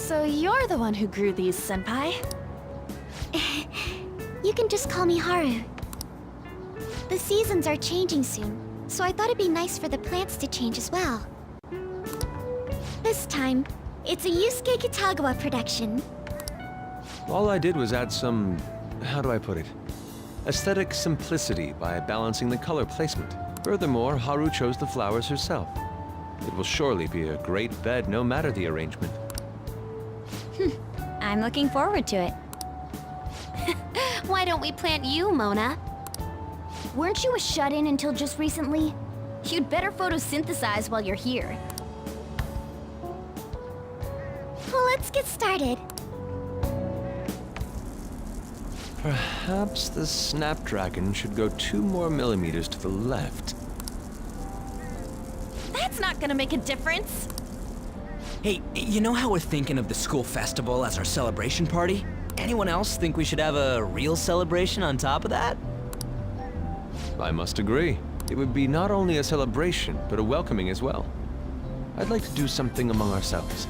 So you're the one who grew these, Senpai? You can just call me Haru. The seasons are changing soon, so I thought it'd be nice for the plants to change as well. This time, it's a Yusuke Kitagawa production. All I did was add some, how do I put it, aesthetic simplicity by balancing the color placement. Furthermore, Haru chose the flowers herself. It will surely be a great bed no matter the arrangement. I'm looking forward to it. Why don't we plant you, Mona? Weren't you a shut-in until just recently? You'd better photosynthesize while you're here. Well, let's get started. Perhaps the Snapdragon should go 2 more millimeters to the left. That's not gonna make a difference. Hey, you know how we're thinking of the school festival as our celebration party? Anyone else think we should have a real celebration on top of that? I must agree. It would be not only a celebration, but a welcoming as well. I'd like to do something among ourselves.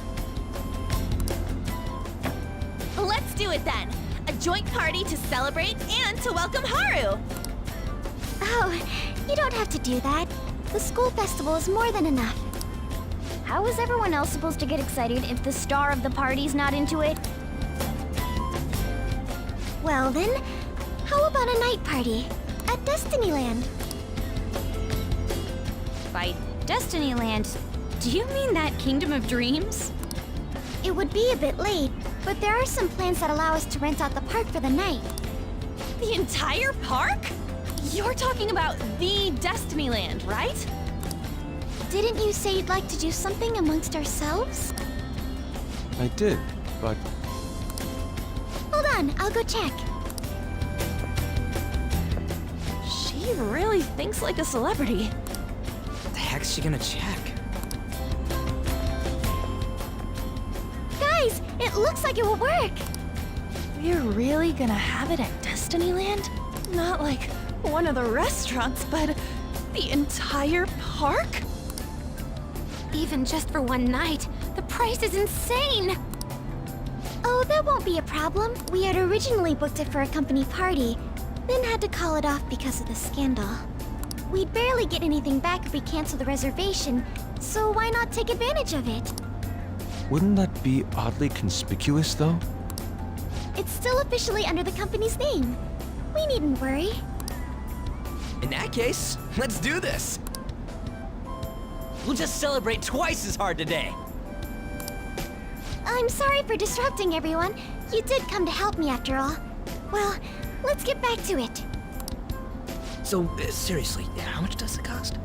Let's do it then. A joint party to celebrate and to welcome Haru. Oh, you don't have to do that. The school festival is more than enough. How is everyone else supposed to get excited if the star of the party's not into it? Well then, how about a night party at Disneyland? By Disneyland, do you mean that Kingdom of Dreams? It would be a bit late, but there are some plans that allow us to rent out the park for the night. The entire park? You're talking about the Disneyland, right? Didn't you say you'd like to do something amongst ourselves? I did, but Hold on, I'll go check. She really thinks like a celebrity. What the heck's she gonna check? Guys, it looks like it will work. We're really gonna have it at Disneyland? Not like one of the restaurants, but the entire park? Even just for one night, the price is insane! Oh, that won't be a problem. We had originally booked it for a company party, then had to call it off because of the scandal. We'd barely get anything back if we cancel the reservation, so why not take advantage of it? wouldn't that be oddly conspicuous, though? It's still officially under the company's name. We needn't worry. In that case, let's do this! We'll just celebrate twice as hard today! I'm sorry for disrupting everyone. You did come to help me after all. Well, let's get back to it. So, seriously, how much does it cost?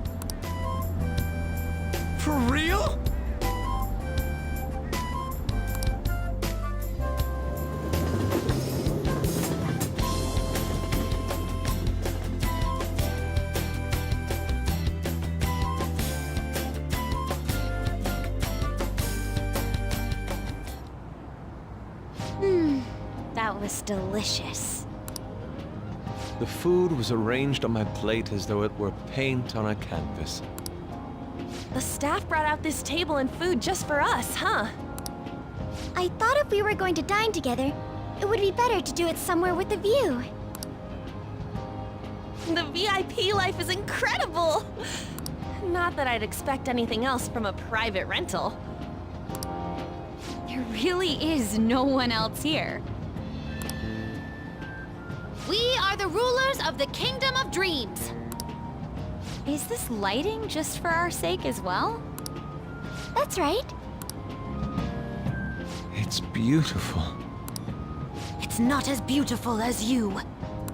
For real? That was delicious. The food was arranged on my plate as though it were paint on a canvas. The staff brought out this table and food just for us, huh? I thought if we were going to dine together, it would be better to do it somewhere with a view. The VIP life is incredible! Not that I'd expect anything else from a private rental. There really is no one else here. We are the rulers of the Kingdom of Dreams. Is this lighting just for our sake as well? That's right. It's beautiful. It's not as beautiful as you.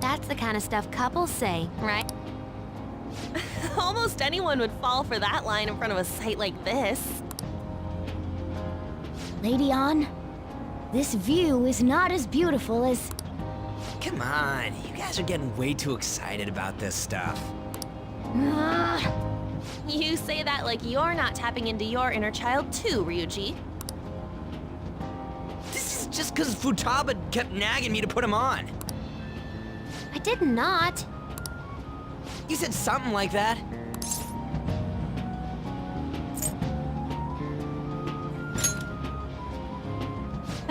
That's the kind of stuff couples say, right? Almost anyone would fall for that line in front of a sight like this. Lady An, this view is not as beautiful as... Come on, you guys are getting way too excited about this stuff. You say that like you're not tapping into your inner child too, Ryuji. This is just because Futaba kept nagging me to put him on. I did not. You said something like that.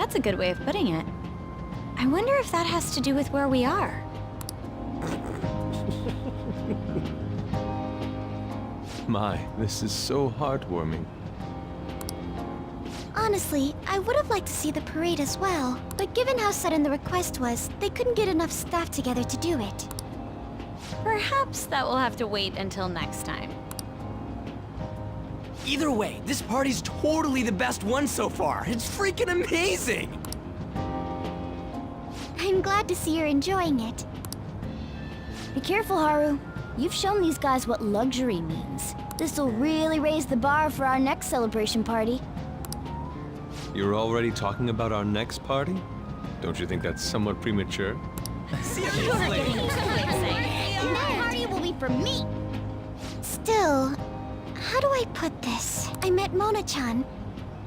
That's a good way of putting it. I wonder if that has to do with where we are. My, this is so heartwarming. Honestly, I would have liked to see the parade as well, but given how sudden the request was, they couldn't get enough staff together to do it. Perhaps that will have to wait until next time. Either way, this party's totally the best one so far. It's freaking amazing! I'm glad to see you're enjoying it. Be careful, Haru. You've shown these guys what luxury means. This'll really raise the bar for our next celebration party. You're already talking about our next party? Don't you think that's somewhat premature? Seriously? And that party will be for me! Still, how do I put this? I met Mona-chan.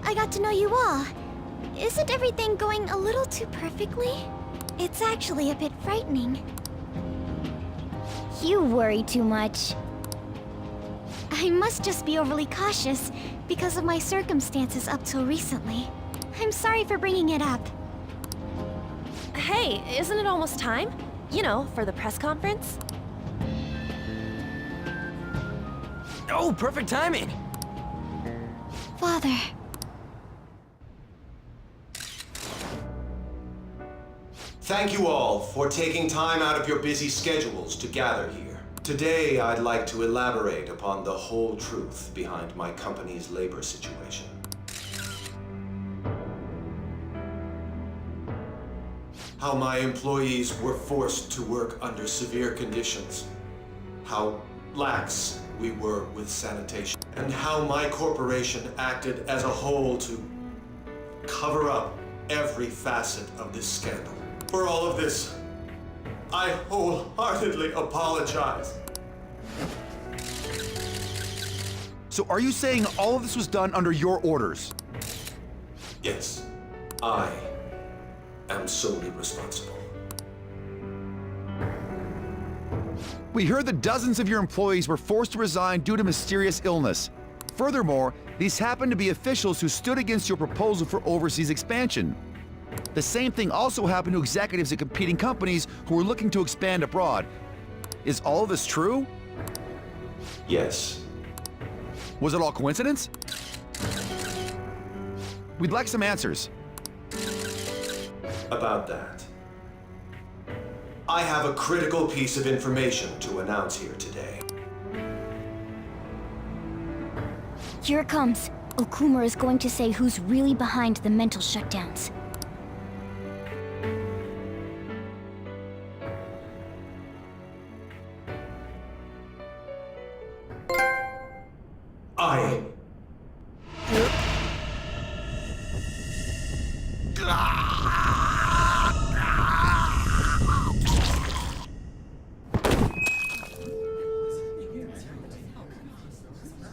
I got to know you all. Isn't everything going a little too perfectly? It's actually a bit frightening. You worry too much. I must just be overly cautious because of my circumstances up till recently. I'm sorry for bringing it up. Hey, isn't it almost time? You know, for the press conference? Oh, perfect timing! Father. Thank you all for taking time out of your busy schedules to gather here. Today, I'd like to elaborate upon the whole truth behind my company's labor situation. How my employees were forced to work under severe conditions. How lax we were with sanitation. And how my corporation acted as a whole to cover up every facet of this scandal. For all of this, I wholeheartedly apologize. So are you saying all of this was done under your orders? Yes, I am solely responsible. We heard that dozens of your employees were forced to resign due to mysterious illness. Furthermore, these happened to be officials who stood against your proposal for overseas expansion. The same thing also happened to executives at competing companies who were looking to expand abroad. Is all of this true? Yes. Was it all coincidence? We'd like some answers. About that. I have a critical piece of information to announce here today. Here it comes. Okumura is going to say who's really behind the mental shutdowns. I...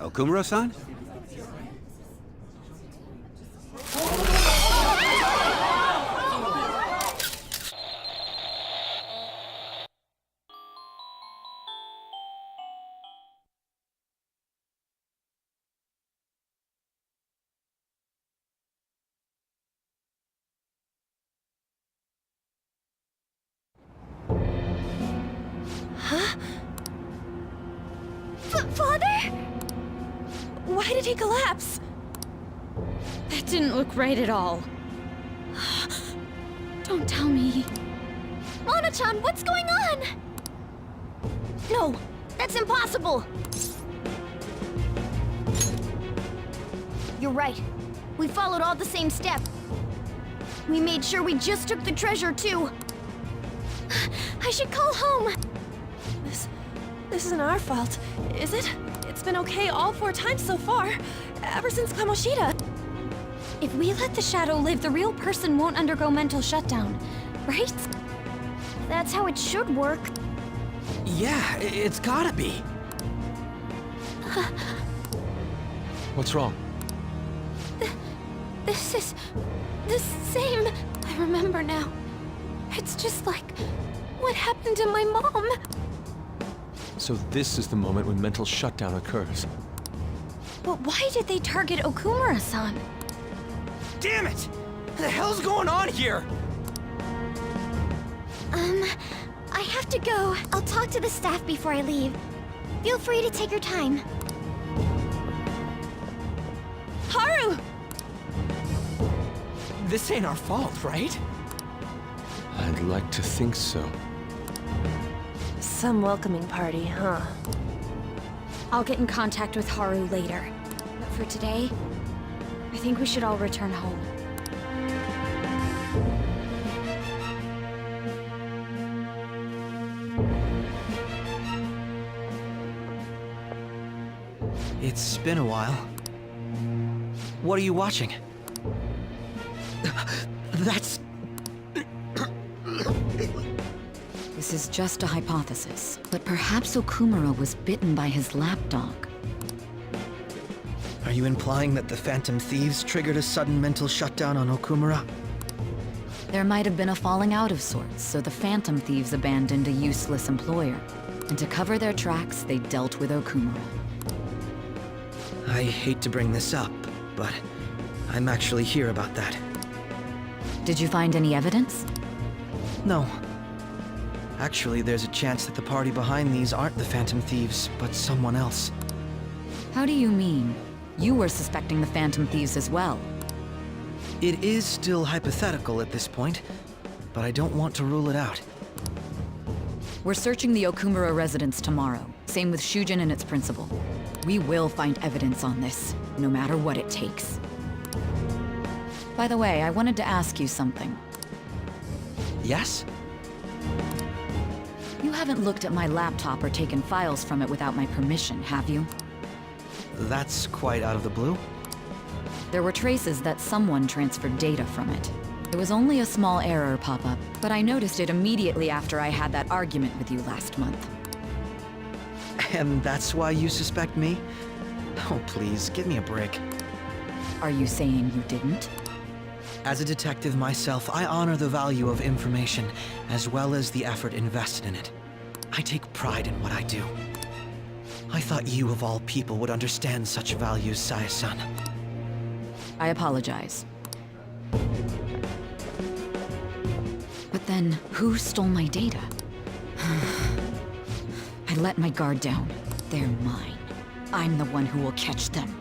Okumura-san? Father? Why did he collapse? That didn't look right at all. Don't tell me. Mona-chan, what's going on? No, that's impossible! You're right. We followed all the same steps. We made sure we just took the treasure, too. I should call home. This isn't our fault, is it? It's been okay all 4 times so far, ever since Kamoshida. If we let the shadow live, the real person won't undergo mental shutdown, right? That's how it should work. Yeah, it's gotta be. What's wrong? This is the same. I remember now. It's just like what happened to my mom. So this is the moment when mental shutdown occurs. But why did they target Okumura-san? Damn it! the hell's going on here? I have to go. I'll talk to the staff before I leave. Feel free to take your time. Haru! This ain't our fault, right? I'd like to think so. Some welcoming party, huh? I'll get in contact with Haru later. But for today, I think we should all return home. It's been a while. What are you watching? That's... This is just a hypothesis, but perhaps Okumura was bitten by his lapdog. Are you implying that the Phantom Thieves triggered a sudden mental shutdown on Okumura? There might have been a falling out of sorts, so the Phantom Thieves abandoned a useless employer. And to cover their tracks, they dealt with Okumura. I hate to bring this up, but I'm actually here about that. Did you find any evidence? No. Actually, there's a chance that the party behind these aren't the Phantom Thieves, but someone else. How do you mean? You were suspecting the Phantom Thieves as well. It is still hypothetical at this point, but I don't want to rule it out. We're searching the Okumura residence tomorrow. Same with Shujin and its principal. We will find evidence on this, no matter what it takes. By the way, I wanted to ask you something. Yes? You haven't looked at my laptop or taken files from it without my permission, have you? That's quite out of the blue. There were traces that someone transferred data from it. It was only a small error pop-up, but I noticed it immediately after I had that argument with you last month. And that's why you suspect me? Oh, please, give me a break. Are you saying you didn't? As a detective myself, I honor the value of information, as well as the effort invested in it. I take pride in what I do. I thought you, of all people, would understand such values, Saya-san. I apologize. But then, who stole my data? I let my guard down. They're mine. I'm the one who will catch them.